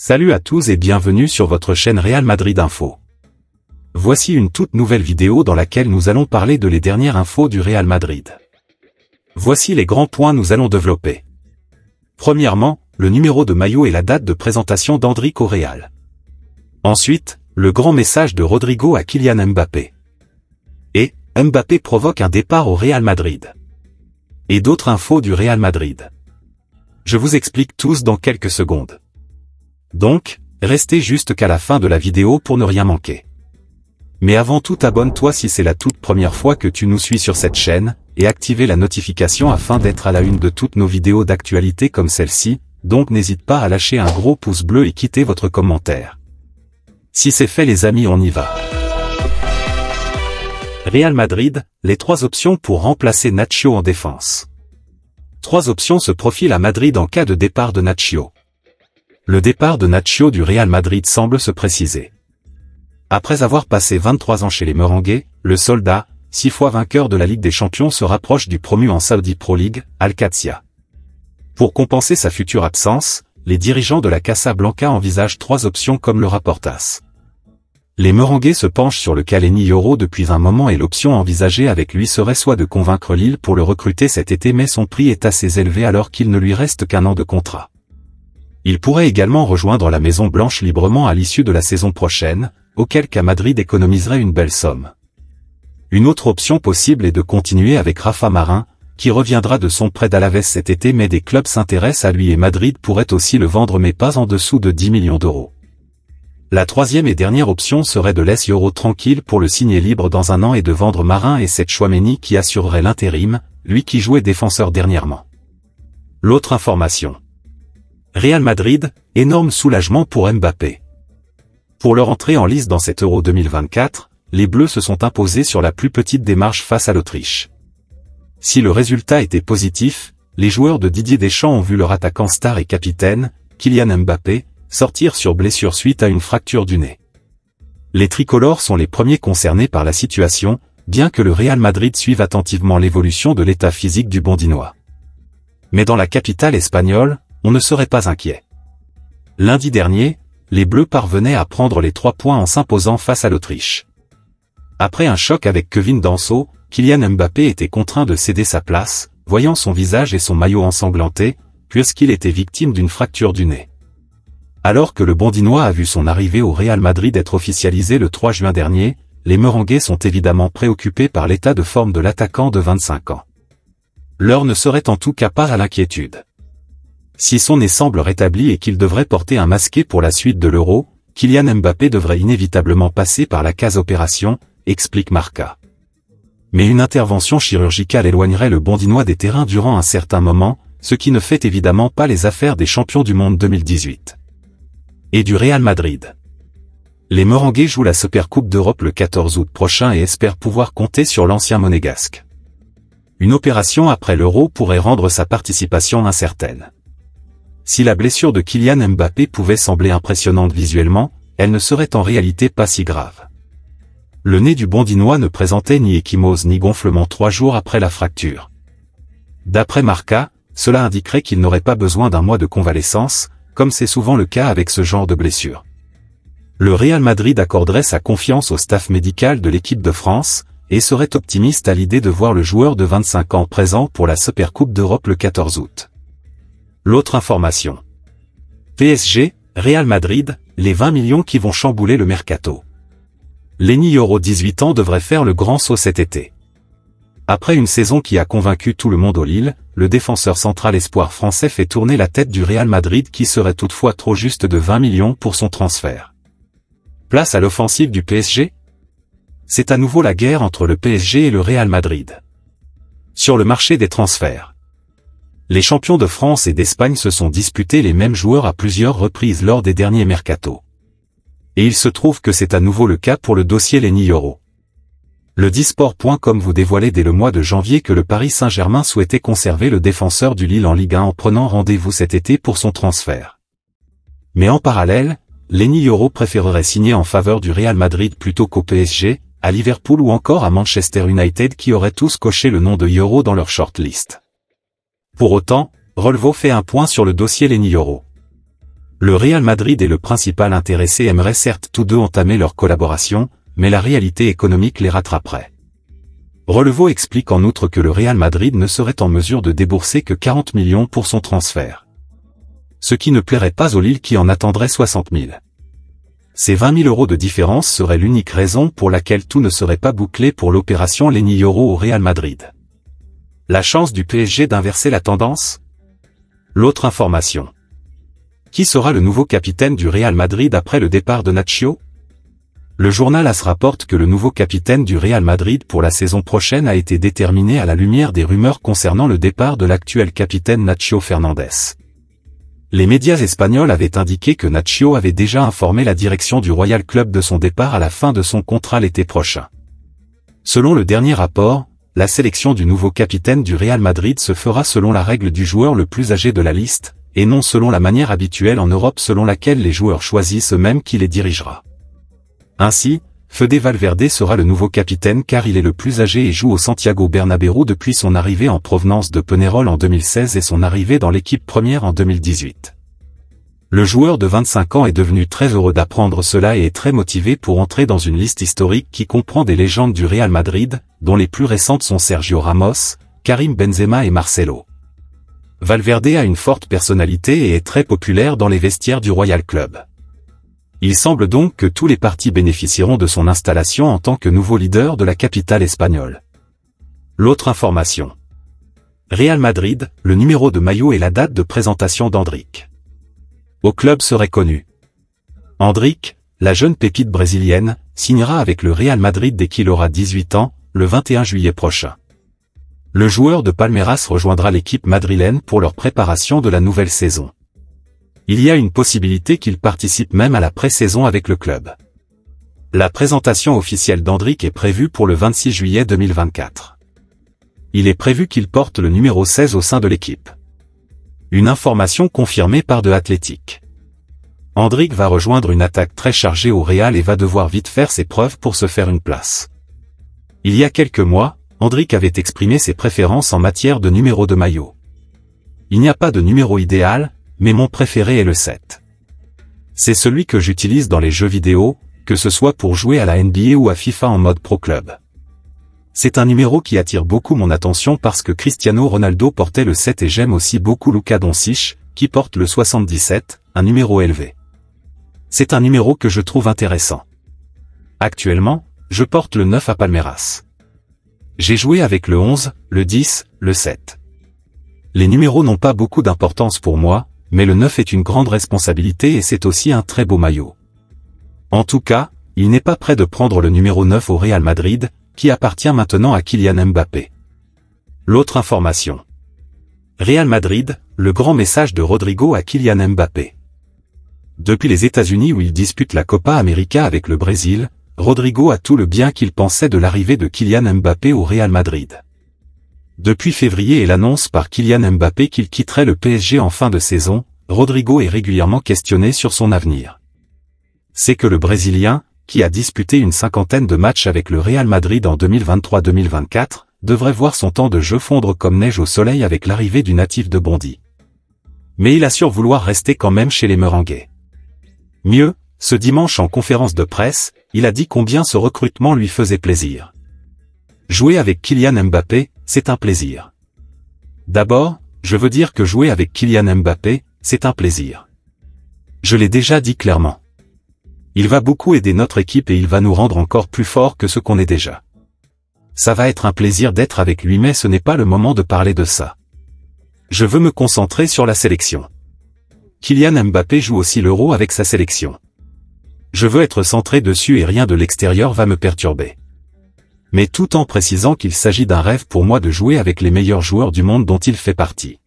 Salut à tous et bienvenue sur votre chaîne Real Madrid Info. Voici une toute nouvelle vidéo dans laquelle nous allons parler de les dernières infos du Real Madrid. Voici les grands points nous allons développer. Premièrement, le numéro de maillot et la date de présentation d'Endrick au Real. Ensuite, le grand message de Rodrigo à Kylian Mbappé. Et, Mbappé provoque un départ au Real Madrid. Et d'autres infos du Real Madrid. Je vous explique tous dans quelques secondes. Donc, restez juste qu'à la fin de la vidéo pour ne rien manquer. Mais avant tout, abonne-toi si c'est la toute première fois que tu nous suis sur cette chaîne, et activez la notification afin d'être à la une de toutes nos vidéos d'actualité comme celle-ci, donc n'hésite pas à lâcher un gros pouce bleu et quitter votre commentaire. Si c'est fait les amis, on y va. Real Madrid, les 3 options pour remplacer Nacho en défense. 3 options se profilent à Madrid en cas de départ de Nacho. Le départ de Nacho du Real Madrid semble se préciser. Après avoir passé 23 ans chez les Merengues, le soldat, 6 fois vainqueur de la Ligue des Champions, se rapproche du promu en Saudi Pro League, Al Qadsiya. Pour compenser sa future absence, les dirigeants de la Casablanca envisagent 3 options comme le rapporte AS. Les Merengues se penchent sur le cas Lenny Yoro depuis un moment et l'option envisagée avec lui serait soit de convaincre Lille pour le recruter cet été, mais son prix est assez élevé alors qu'il ne lui reste qu'un an de contrat. Il pourrait également rejoindre la Maison Blanche librement à l'issue de la saison prochaine, auquel cas Madrid économiserait une belle somme. Une autre option possible est de continuer avec Rafa Marin, qui reviendra de son prêt d'Alaves cet été, mais des clubs s'intéressent à lui et Madrid pourrait aussi le vendre mais pas en dessous de 10 millions d'euros. La troisième et dernière option serait de laisser Yoro tranquille pour le signer libre dans un an et de vendre Marin et cette Chouameni qui assurerait l'intérim, lui qui jouait défenseur dernièrement. L'autre information. Real Madrid, énorme soulagement pour Mbappé. Pour leur entrée en lice dans cet Euro 2024, les Bleus se sont imposés sur la plus petite démarche face à l'Autriche. Si le résultat était positif, les joueurs de Didier Deschamps ont vu leur attaquant star et capitaine, Kylian Mbappé, sortir sur blessure suite à une fracture du nez. Les tricolores sont les premiers concernés par la situation, bien que le Real Madrid suive attentivement l'évolution de l'état physique du Bondinois. Mais dans la capitale espagnole, on ne serait pas inquiet. Lundi dernier, les Bleus parvenaient à prendre les 3 points en s'imposant face à l'Autriche. Après un choc avec Kevin Danso, Kylian Mbappé était contraint de céder sa place, voyant son visage et son maillot ensanglantés, puisqu'il était victime d'une fracture du nez. Alors que le Bondinois a vu son arrivée au Real Madrid être officialisée le 3 juin dernier, les Merengues sont évidemment préoccupés par l'état de forme de l'attaquant de 25 ans. L'heure ne serait en tout cas pas à l'inquiétude. Si son nez semble rétabli et qu'il devrait porter un masqué pour la suite de l'Euro, Kylian Mbappé devrait inévitablement passer par la case opération, explique Marca. Mais une intervention chirurgicale éloignerait le Bondinois des terrains durant un certain moment, ce qui ne fait évidemment pas les affaires des champions du monde 2018. Et du Real Madrid. Les Merengues jouent la Supercoupe d'Europe le 14 août prochain et espèrent pouvoir compter sur l'ancien monégasque. Une opération après l'Euro pourrait rendre sa participation incertaine. Si la blessure de Kylian Mbappé pouvait sembler impressionnante visuellement, elle ne serait en réalité pas si grave. Le nez du Bondinois ne présentait ni ecchymose ni gonflement 3 jours après la fracture. D'après Marca, cela indiquerait qu'il n'aurait pas besoin d'un mois de convalescence, comme c'est souvent le cas avec ce genre de blessure. Le Real Madrid accorderait sa confiance au staff médical de l'équipe de France, et serait optimiste à l'idée de voir le joueur de 25 ans présent pour la Supercoupe d'Europe le 14 août. L'autre information. PSG, Real Madrid, les 20 millions qui vont chambouler le mercato. Lenny Yoro 18 ans devrait faire le grand saut cet été. Après une saison qui a convaincu tout le monde au Lille, le défenseur central espoir français fait tourner la tête du Real Madrid qui serait toutefois trop juste de 20 millions pour son transfert. Place à l'offensive du PSG? C'est à nouveau la guerre entre le PSG et le Real Madrid. Sur le marché des transferts. Les champions de France et d'Espagne se sont disputés les mêmes joueurs à plusieurs reprises lors des derniers mercatos. Et il se trouve que c'est à nouveau le cas pour le dossier Lenny Yoro. Le Disport.com vous dévoilait dès le mois de janvier que le Paris Saint-Germain souhaitait conserver le défenseur du Lille en Ligue 1 en prenant rendez-vous cet été pour son transfert. Mais en parallèle, Lenny Yoro préférerait signer en faveur du Real Madrid plutôt qu'au PSG, à Liverpool ou encore à Manchester United qui auraient tous coché le nom de Yoro dans leur shortlist. Pour autant, Relvo fait un point sur le dossier Lenny Yoro. Le Real Madrid et le principal intéressé aimeraient certes tous deux entamer leur collaboration, mais la réalité économique les rattraperait. Relevo explique en outre que le Real Madrid ne serait en mesure de débourser que 40 millions pour son transfert. Ce qui ne plairait pas au Lille qui en attendrait 60 000. Ces 20 000 € de différence seraient l'unique raison pour laquelle tout ne serait pas bouclé pour l'opération Lenny Yoro au Real Madrid. La chance du PSG d'inverser la tendance? L'autre information. Qui sera le nouveau capitaine du Real Madrid après le départ de Nacho? Le journal AS rapporte que le nouveau capitaine du Real Madrid pour la saison prochaine a été déterminé à la lumière des rumeurs concernant le départ de l'actuel capitaine Nacho Fernandez. Les médias espagnols avaient indiqué que Nacho avait déjà informé la direction du Royal Club de son départ à la fin de son contrat l'été prochain. Selon le dernier rapport, la sélection du nouveau capitaine du Real Madrid se fera selon la règle du joueur le plus âgé de la liste, et non selon la manière habituelle en Europe selon laquelle les joueurs choisissent eux-mêmes qui les dirigera. Ainsi, Fede Valverde sera le nouveau capitaine car il est le plus âgé et joue au Santiago Bernabéu depuis son arrivée en provenance de Peñarol en 2016 et son arrivée dans l'équipe première en 2018. Le joueur de 25 ans est devenu très heureux d'apprendre cela et est très motivé pour entrer dans une liste historique qui comprend des légendes du Real Madrid, dont les plus récentes sont Sergio Ramos, Karim Benzema et Marcelo. Valverde a une forte personnalité et est très populaire dans les vestiaires du Royal Club. Il semble donc que tous les partis bénéficieront de son installation en tant que nouveau leader de la capitale espagnole. L'autre information. Real Madrid, le numéro de maillot et la date de présentation d'Endrick. Au club serait connu. Endrick, la jeune pépite brésilienne, signera avec le Real Madrid dès qu'il aura 18 ans, le 21 juillet prochain. Le joueur de Palmeiras rejoindra l'équipe madrilène pour leur préparation de la nouvelle saison. Il y a une possibilité qu'il participe même à la pré-saison avec le club. La présentation officielle d'Endrick est prévue pour le 26 juillet 2024. Il est prévu qu'il porte le numéro 16 au sein de l'équipe. Une information confirmée par The Athletic. Endrick va rejoindre une attaque très chargée au Real et va devoir vite faire ses preuves pour se faire une place. Il y a quelques mois, Endrick avait exprimé ses préférences en matière de numéro de maillot. Il n'y a pas de numéro idéal, mais mon préféré est le 7. C'est celui que j'utilise dans les jeux vidéo, que ce soit pour jouer à la NBA ou à FIFA en mode Pro Club. C'est un numéro qui attire beaucoup mon attention parce que Cristiano Ronaldo portait le 7 et j'aime aussi beaucoup Luka Doncic, qui porte le 77, un numéro élevé. C'est un numéro que je trouve intéressant. Actuellement, je porte le 9 à Palmeiras. J'ai joué avec le 11, le 10, le 7. Les numéros n'ont pas beaucoup d'importance pour moi, mais le 9 est une grande responsabilité et c'est aussi un très beau maillot. En tout cas, il n'est pas prêt de prendre le numéro 9 au Real Madrid, qui appartient maintenant à Kylian Mbappé. L'autre information. Real Madrid, le grand message de Rodrigo à Kylian Mbappé. Depuis les États-Unis où il dispute la Copa América avec le Brésil, Rodrigo a tout le bien qu'il pensait de l'arrivée de Kylian Mbappé au Real Madrid. Depuis février et l'annonce par Kylian Mbappé qu'il quitterait le PSG en fin de saison, Rodrigo est régulièrement questionné sur son avenir. C'est que le Brésilien, qui a disputé une cinquantaine de matchs avec le Real Madrid en 2023-2024, devrait voir son temps de jeu fondre comme neige au soleil avec l'arrivée du natif de Bondy. Mais il assure vouloir rester quand même chez les Merengues. Mieux, ce dimanche en conférence de presse, il a dit combien ce recrutement lui faisait plaisir. Jouer avec Kylian Mbappé, c'est un plaisir. D'abord, je veux dire que jouer avec Kylian Mbappé, c'est un plaisir. Je l'ai déjà dit clairement. Il va beaucoup aider notre équipe et il va nous rendre encore plus forts que ce qu'on est déjà. Ça va être un plaisir d'être avec lui mais ce n'est pas le moment de parler de ça. Je veux me concentrer sur la sélection. Kylian Mbappé joue aussi l'Euro avec sa sélection. Je veux être centré dessus et rien de l'extérieur va me perturber. Mais tout en précisant qu'il s'agit d'un rêve pour moi de jouer avec les meilleurs joueurs du monde dont il fait partie.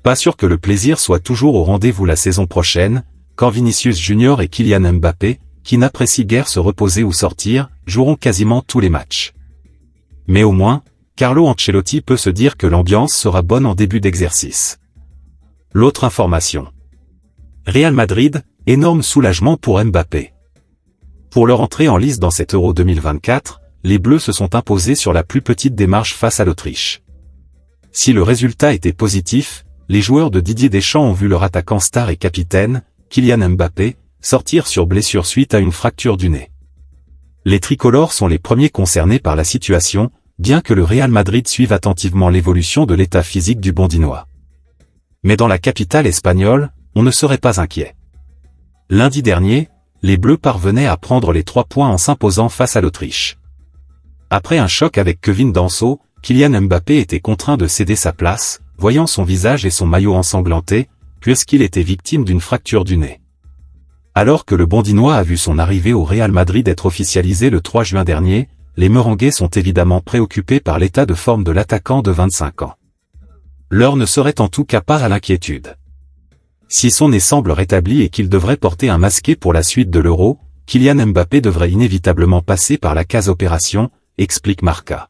Pas sûr que le plaisir soit toujours au rendez-vous la saison prochaine, quand Vinicius Junior et Kylian Mbappé, qui n'apprécient guère se reposer ou sortir, joueront quasiment tous les matchs. Mais au moins, Carlo Ancelotti peut se dire que l'ambiance sera bonne en début d'exercice. L'autre information. Real Madrid, énorme soulagement pour Mbappé. Pour leur entrée en lice dans cet Euro 2024, les Bleus se sont imposés sur la plus petite démarche face à l'Autriche. Si le résultat était positif, les joueurs de Didier Deschamps ont vu leur attaquant star et capitaine, Kylian Mbappé, sortir sur blessure suite à une fracture du nez. Les tricolores sont les premiers concernés par la situation, bien que le Real Madrid suive attentivement l'évolution de l'état physique du Bondinois. Mais dans la capitale espagnole, on ne serait pas inquiet. Lundi dernier, les Bleus parvenaient à prendre les 3 points en s'imposant face à l'Autriche. Après un choc avec Kevin Danso, Kylian Mbappé était contraint de céder sa place, voyant son visage et son maillot ensanglantés, puisqu'il était victime d'une fracture du nez. Alors que le Bondinois a vu son arrivée au Real Madrid être officialisée le 3 juin dernier, les Merengues sont évidemment préoccupés par l'état de forme de l'attaquant de 25 ans. L'heure ne serait en tout cas pas à l'inquiétude. Si son nez semble rétabli et qu'il devrait porter un masqué pour la suite de l'Euro, Kylian Mbappé devrait inévitablement passer par la case opération, explique Marca.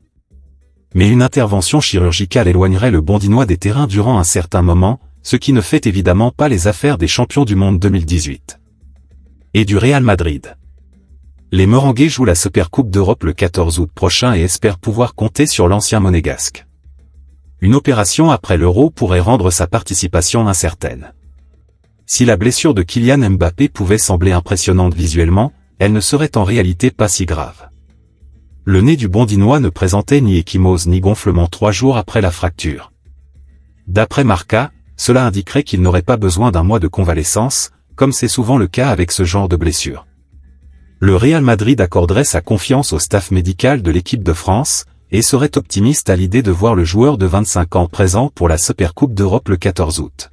Mais une intervention chirurgicale éloignerait le Bondinois des terrains durant un certain moment, ce qui ne fait évidemment pas les affaires des champions du monde 2018. Et du Real Madrid. Les Merengues jouent la Supercoupe d'Europe le 14 août prochain et espèrent pouvoir compter sur l'ancien monégasque. Une opération après l'Euro pourrait rendre sa participation incertaine. Si la blessure de Kylian Mbappé pouvait sembler impressionnante visuellement, elle ne serait en réalité pas si grave. Le nez du Bondinois ne présentait ni ecchymose ni gonflement 3 jours après la fracture. D'après Marca, cela indiquerait qu'il n'aurait pas besoin d'un mois de convalescence, comme c'est souvent le cas avec ce genre de blessure. Le Real Madrid accorderait sa confiance au staff médical de l'équipe de France, et serait optimiste à l'idée de voir le joueur de 25 ans présent pour la Supercoupe d'Europe le 14 août.